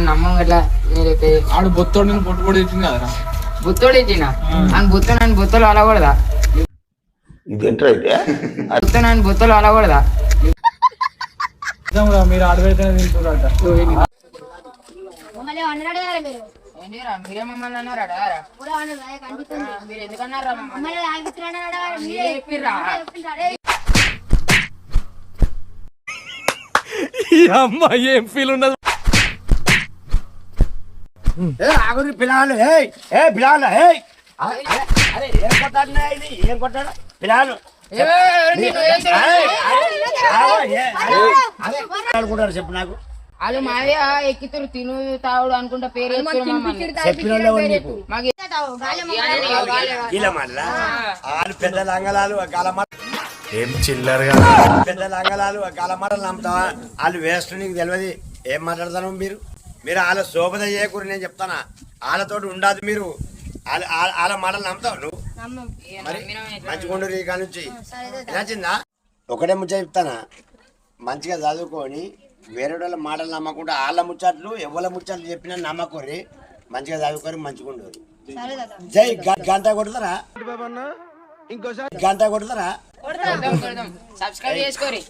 నమ్మం ఎట్లా ఆడు బొత్తోడు బొట్టు కూడా ఇచ్చింది కదరా బుత్తోడు ఇచ్చిన నన్ను బుత్తలు అలకూడదా నన్ను బుత్తలు అలకూడదా మీరు ఆడబెడితే మీరే మమ్మల్ని అన్నారా మీరు ఎందుకన్నారా అమ్మాయి ఏం ఫీల్ ఉన్నది పిల్లలు పిల్లలు అరే ఏం కొట్టాడు ఇది ఏం కొట్టాడు పిల్లలు అనుకుంటారు చెప్పు నాకు వాళ్ళు మావే ఎక్కితురు తిను తావుడు అనుకుంటా పేరు చెప్పిన వాళ్ళు పెద్ద లంగలాలు గాలమాట ఏం చిల్లరగా పెద్ద లంగలాలు గాలమాటలు నమ్ముతావా వాళ్ళు వేస్ట్ నీకు తెలియదు ఏం మాట్లాడతాను మీరు వాళ్ళ శోభన చేయకూడదు నేను చెప్తానా వాళ్ళతోటి ఉండదు మీరు వాళ్ళ మాటలు నమ్ముతావు నువ్వు మరి మంచిగుండు ఈ కాడ నుంచి నచ్చిందా ఒకటే ముచ్చ చెప్తానా మంచిగా చదువుకొని వేరే వాళ్ళ మాటలు నమ్మకుండా వాళ్ళ ముచ్చట్లు ఎవరి ముచ్చట్లు చెప్పినా నమ్మకూరి మంచిగా చదువుకొని మంచిగుండు జై గంట కొడతారా ఇంకోసారి గంట కొడతారా సబ్స్క్రైబ్ చేసుకోరి.